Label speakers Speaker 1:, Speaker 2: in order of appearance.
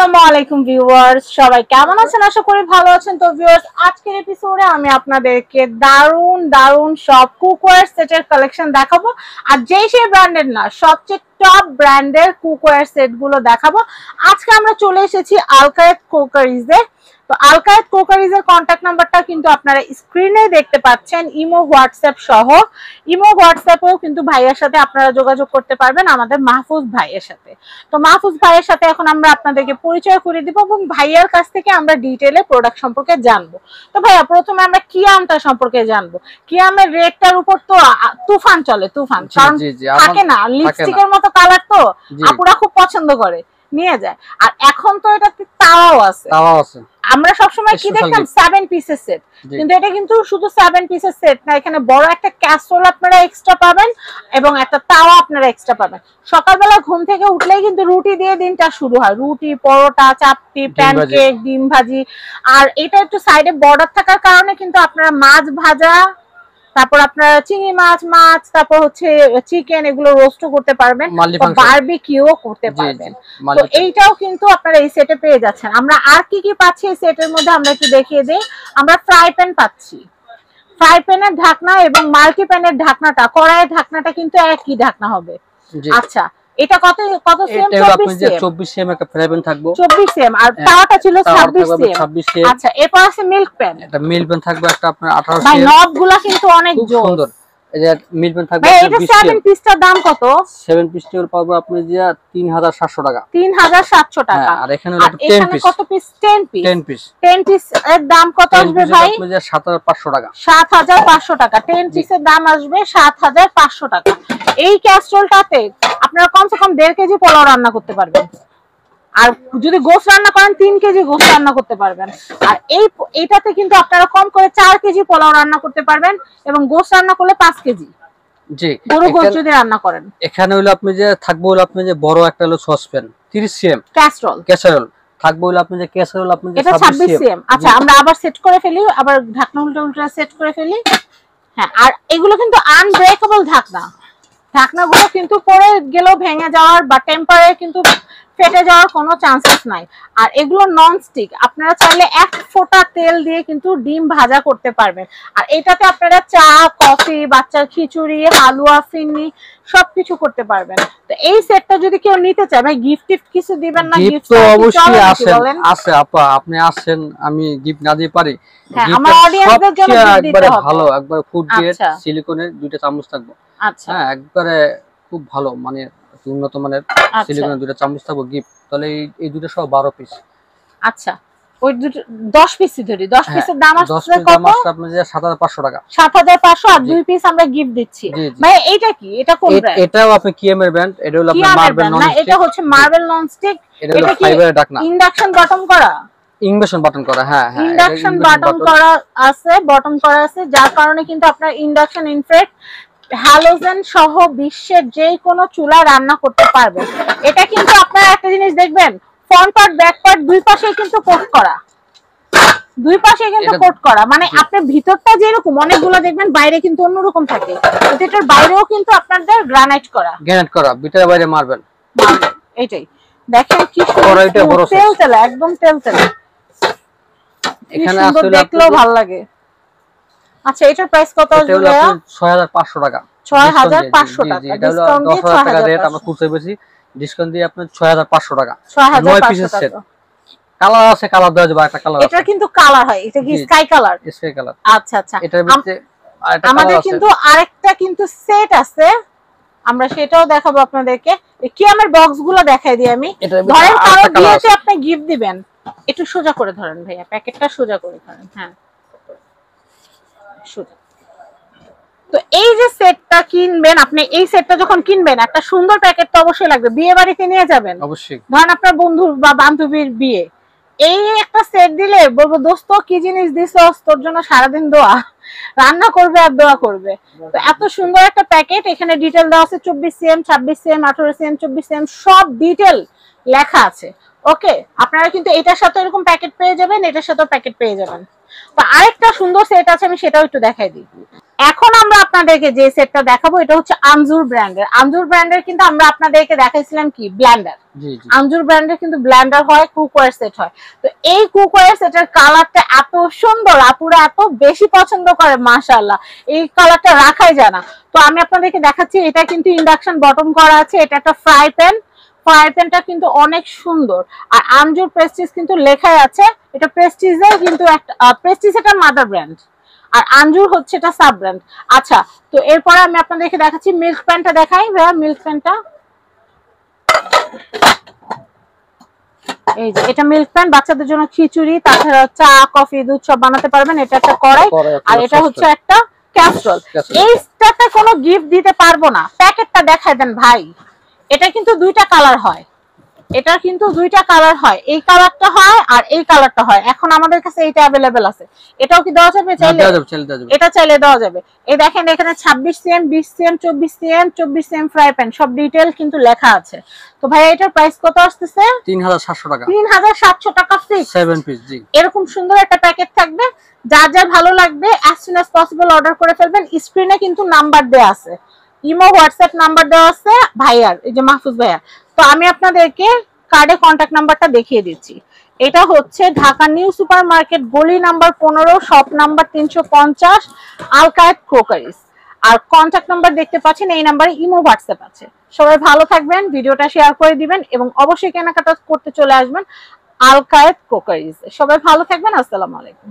Speaker 1: আসসালামু আলাইকুম ভিউয়ার্স, সবাই কেমন আছেন? আশা করি ভালো আছেন। তো ভিউয়ার্স, আজকের এপিসোডে আমি আপনাদেরকে দারুন দারুন সব কুকওয়্যার সেটের কালেকশন দেখাবো। আর সেই ব্র্যান্ডের না, সবচেয়ে টপ ব্র্যান্ডের কুকওয়্যার সেট গুলো দেখাবো। আজকে আমরা চলে এসেছি আলকায়েত কুকারিজে। তো আলকায়েত কুকারিজের কন্ট্যাক্ট নাম্বারটা কিন্তু আপনারা স্ক্রিনে দেখতে পাচ্ছেন, ইমো হোয়াটসঅ্যাপ সহ। ইমো হোয়াটসঅ্যাপেও কিন্তু ভাইয়ের সাথে আপনারা যোগাযোগ করতে পারবেন, আমাদের মাহফুজ ভাইয়ের সাথে। তো মাহফুজ ভাইয়ের সাথে এখন আমরা আপনাদেরকে পরিচয় করে দিব এবং ভাইয়ার কাছ থেকে আমরা ডিটেইলে প্রোডাক্ট সম্পর্কে জানবো। তো ভাইয়া, প্রথমে আমরা কিয়ামটা সম্পর্কে জানবো। কিয়ামের রেটটার উপর তো তুফান চলে, তুফান। কারণ থাকে না, লিপস্টিকের মতো কালার, তো আপুরা খুব পছন্দ করে, নিয়ে যায়। আর এখন তো এটাতে তাওয়াও আছে। আমরা সবসময় কি দেখতাম 7 পিসের সেট, কিন্তু এটা কিন্তু শুধু 7 পিসের সেট না, এখানে বড় একটা ক্যাসরোল আপনারা এক্সট্রা পাবেন এবং একটা তাওয়া আপনারা এক্সট্রা পাবেন। সকালবেলা ঘুম থেকে উঠলেই কিন্তু রুটি দিয়ে দিনটা শুরু হয়, রুটি, পরোটা, চাপটি, প্যানকেক, ডিম ভাজি। আর এটা একটু সাইডে বর্ডার থাকার কারণে কিন্তু আপনারা মাছ ভাজা, তারপর আপনারা চিংড়ি মাছ, তারপর হচ্ছে চিকেন, এগুলো রোস্টও করতে পারবেন, বারবিকিউও করতে পারবেন। তো এইটাও কিন্তু আপনারা এই সেটে পেয়ে যাচ্ছেন। আমরা আর কি কি পাচ্ছি এই সেটের মধ্যে আমরা একটু দেখিয়ে দেই। আমরা ফ্রাই প্যান পাচ্ছি, ফ্রাই প্যানের ঢাকনা এবং মাল্টি প্যানের ঢাকনাটা, কড়াইয়ের ঢাকনাটা কিন্তু একই ঢাকনা হবে। আচ্ছা, এটা কত সিএম?
Speaker 2: 24 সিএম একটা ফ্রাই প্যান থাকবে,
Speaker 1: 24 সিএম। আর তাওয়াটা ছিল 26 সিএম। আচ্ছা, এরপর আছে মিল্ক প্যান।
Speaker 2: এটা মিল্ক প্যান থাকবে একটা আপনার 18 সিএম।
Speaker 1: ভাই, নবগুলা কিন্তু অনেক সুন্দর।
Speaker 2: এই যে মিল্ক প্যান থাকবে,
Speaker 1: এটা 7 পিসটার দাম কত?
Speaker 2: 7 পিসটার পাবো আপনি যে 3700 টাকা।
Speaker 1: 3700 টাকা।
Speaker 2: আর এখানে 10 পিস।
Speaker 1: কত পিস? 10
Speaker 2: পিস।
Speaker 1: 10 পিস এর দাম কত আসবে ভাই?
Speaker 2: আপনি যে 7500 টাকা।
Speaker 1: 7500 টাকা। 10 পিসের দাম আসবে 7500 টাকা। এই ক্যাসরোলটাতে আপনারা কমসে কম 1.5 কেজি পোলাও রান্না করতে পারবেন। আর যদি গোশত রান্না করেন 3 কেজি গোশত রান্না করতে পারবেন। আর এইটাতে কিন্তু আপনারা কম করে 4 কেজি পোলাও রান্না করতে পারবেন এবং গোশত রান্না করলে 5 কেজি।
Speaker 2: জি,
Speaker 1: গরু গোশত যদি রান্না করেন।
Speaker 2: এখানে হলো আপনি যে থাকবে হলো আপনি যে বড় একটা হলো সসপ্যান 30 সিএম ক্যাসরোল থাকবে হলো আপনি যে ক্যাসরোল আপনি যে
Speaker 1: 26 সিএম। আচ্ছা, আমরা আবার সেট করে ফেলি, আবার ঢাকনা উল্টা সেট করে ফেলি। হ্যাঁ, আর এগুলো কিন্তু আনব্রেকেবল ঢাকনা। ঢাকনাগুলো কিন্তু পরে গেলেও ভেঙে যাওয়ার বা টেম্পারে কিন্তু ফেটে যাওয়ার কোনো চান্সেস নাই। আর এগুলো নন স্টিক, আপনারা চাইলে 1 ফোঁটা তেল দিয়ে কিন্তু ডিম ভাজা করতে পারবেন। আর এটাতে আপনারা চা, কফি, বাচ্চার খিচুড়ি, হালুয়া, ফিরনি সবকিছু করতে পারবেন। তো এই সেটটা যদি কেউ নিতে চায়, ভাই গিফট কিছু দিবেন না?
Speaker 2: গিফট তো অবশ্যই আছে আপা, আপনি আসেন, আমি গিফট না দিয়ে পারি।
Speaker 1: হ্যাঁ, আমার অডিয়েন্সদের জন্য গিফট দিতে হবে।
Speaker 2: ভালো, একবার ফুড গ্রেড সিলিকনের 2টা চামচ থাকবে।
Speaker 1: আচ্ছা,
Speaker 2: হ্যাঁ, একবারে খুব ভালো, মানে উন্নত মানের সিলিকনের 2টা চামচ থাকবে গিফট। তাহলে এই 2টা সহ 12 পিস।
Speaker 1: আচ্ছা, ওই 10 পিসই ধরি, 10 পিসের দাম আসছে কত?
Speaker 2: আপনার যে 7500 টাকা।
Speaker 1: 7500 আর 2 পিস আমরা গিফট দিচ্ছি। ভাই এইটা কি? এটা কোন ব্র্যান্ড?
Speaker 2: এটাও আপনি কিএমের ব্র্যান্ড। এটা হলো আপনার মার্বেল নন স্টিক।
Speaker 1: এটা হচ্ছে মার্বেল নন স্টিক।
Speaker 2: এটা কি ফাইবারের ঢাকনা?
Speaker 1: ইন্ডাকশন বাটন করা?
Speaker 2: ইন্ডাকশন বাটন করা, হ্যাঁ হ্যাঁ,
Speaker 1: ইন্ডাকশন বাটন করা আছে, বটন করা আছে, যার কারণে কিন্তু আপনার ইন্ডাকশন ইনফ্রারেড হ্যালোজেন সহ বিশ্বের যে কোনো চুলা রান্না করতে পারবেন। এটা কিন্তু আপনারা একটা জিনিস দেখবেন, ফ্রন্ট পার্ট ব্যাক পার্ট দুই পাশেই কিন্তু কোট করা, দুই পাশে কিন্তু কোট করা। মানে আপনি ভিতরটা যেরকম অনেকগুলো দেখবেন, বাইরে কিন্তু অন্যরকম থাকে। এটার বাইরেও কিন্তু আপনাদের গ্রানাইট করা,
Speaker 2: ভিতরে বাইরে মার্বেল।
Speaker 1: এইটাই দেখেন কি সুন্দর, তেলতেলা, একদম তেলতেলা। এখানে আসলে দেখলেও ভালো লাগে। আচ্ছা, এটার প্রাইস কত আসবে?
Speaker 2: 6500 টাকা।
Speaker 1: 6500 টাকা। ডিসকাউন্ট দিয়ে
Speaker 2: 10 টাকা রেট আমরা খুচরা বেশি, ডিসকাউন্ট দিয়ে আপনার 6500 টাকা। 9 পিসের সেট। কালার আছে, কালার দেওয়া যাবে, একটা কালার আছে।
Speaker 1: এটা কিন্তু কালার হয়, এটা কি স্কাই কালার?
Speaker 2: Sky colour.
Speaker 1: আচ্ছা আচ্ছা,
Speaker 2: এটার ভিতরে আরেকটা
Speaker 1: আমাদের কিন্তু আরেকটা কিন্তু সেট আছে, আমরা সেটাও দেখাবো আপনাদেরকে। কি আমার বক্সগুলো দেখাই দিই আমি। ধরেন কারো বিয়েতে আপনি গিফট দিবেন, একটু সোজা করে ধরেন ভাইয়া, প্যাকেটটা সোজা করে ধরেন। হ্যাঁ, সোজা। তো এই যে সেটটা কিনবেন আপনি, এই সেটটা যখন কিনবেন একটা সুন্দর প্যাকেট তো অবশ্যই লাগবে, বিয়ে বাড়িতে নিয়ে যাবেন।
Speaker 2: অবশ্যই।
Speaker 1: ধরেন আপনার বন্ধুর বা বান্ধবীর বিয়ে, এই একটা সেট দিলে বলবো, দোস্ত কি জিনিস দিছস, তোর জন্য সারাদিন দোয়া, রান্না করবে আর দোয়া করবে। তো এত সুন্দর একটা প্যাকেট, এখানে ডিটেল দেওয়া আছে, 24 সিএম, 26 সিএম, 18 সিএম, 24 সিএম, সব ডিটেল লেখা আছে। ওকে, আপনারা কিন্তু এটার সাথে এরকম প্যাকেট পেয়ে যাবেন, এটার সাথেও প্যাকেট পেয়ে যাবেন। তো আরেকটা সুন্দর সেট আছে, আমি সেটাও একটু দেখাই দিই। এখন আমরা আপনাদেরকে যে সেটটা দেখাবো এটা হচ্ছে আমজুর ব্র্যান্ডের। আমজুর ব্র্যান্ডের কিন্তু আমরা আপনাদেরকে দেখাইছিলাম কি ব্লেন্ডার। আমজুর ব্র্যান্ডের কিন্তু ব্লেন্ডার হয়, কুকওয়্যার সেট হয়। তো এই কুকওয়্যার সেটের কালারটা এত সুন্দর, আপুরা এত বেশি পছন্দ করে, মাশাআল্লাহ এই কালারটা রাখাই যায় না। তো আমি আপনাদেরকে দেখাচ্ছি, এটা কিন্তু ইন্ডাকশন বটম করা আছে, এটা একটা ফ্রাই প্যান। ফ্রাই প্যানটা কিন্তু অনেক সুন্দর, আর আমজুর প্রেস্টিজ কিন্তু লেখাই আছে। এটা প্রেস্টিজের কিন্তু একটা প্রেস্টিজ এটা মাদার ব্র্যান্ড, আর আঞ্জুর হচ্ছে এটা সাব ব্র্যান্ড। আচ্ছা, তো এরপরে আমি আপনাদেরকে দেখাচ্ছি মিল্ক প্যানটা। দেখাই ভাইয়া মিল্ক প্যানটা, এই যে এটা মিল্ক প্যান, বাচ্চাদের জন্য খিচুড়ি, তাছাড়া চা কফি দুধ সব বানাতে পারবেন। এটা একটা কড়াই, আর এটা হচ্ছে একটা ক্যাসরোল। এইটাতে কোনো গিফট দিতে পারবো না, প্যাকেটটা দেখায় দেন ভাই। এটা কিন্তু দুইটা কালার হয়, এটা কিন্তু দুইটা কালার হয়, এই কালারটা হয় আর এই কালারটা হয়। এখন আমাদের কাছে এইটা अवेलेबल আছে, এটাও কি দেওয়া যাবে? চাইলে এটা চাইলে দেওয়া যাবে। এই দেখেন এখানে 26 CM 20 CM 24 CM 24 CM fry pan সব ডিটেইল কিন্তু লেখা আছে। তো ভাই এটার প্রাইস কত আসতেছে?
Speaker 2: 3700 টাকা।
Speaker 1: 3700 টাকা ফিক্স,
Speaker 2: 7 পিস। জি,
Speaker 1: এরকম সুন্দর একটা প্যাকেট থাকবে। যার যার ভালো লাগবে as soon as possible order করে ফেলবেন। স্ক্রিনে কিন্তু নাম্বার দেয়া আছে, ইমো হোয়াটসঅ্যাপ নাম্বার দেওয়া আছে ভাইয়ার, এই যে মাহফুজ ভাইয়া। তো আমি আপনাদেরকে কার্ডে কন্টাক্ট নাম্বারটা দেখিয়ে দিচ্ছি। এটা হচ্ছে ঢাকা নিউ সুপার মার্কেট, গলি নাম্বার 15, শপ নাম্বার 350, আলকায়েত ক্রোকারিজ। আর কন্টাক্ট নাম্বার দেখতে পাচ্ছেন, এই নাম্বারে ইমো হোয়াটসঅ্যাপ আছে। সবাই ভালো থাকবেন, ভিডিওটা শেয়ার করে দিবেন এবং অবশ্যই কেনাকাটা করতে চলে আসবেন আলকায়েত ক্রোকারিজ। সবাই ভালো থাকবেন, আসসালামু আলাইকুম।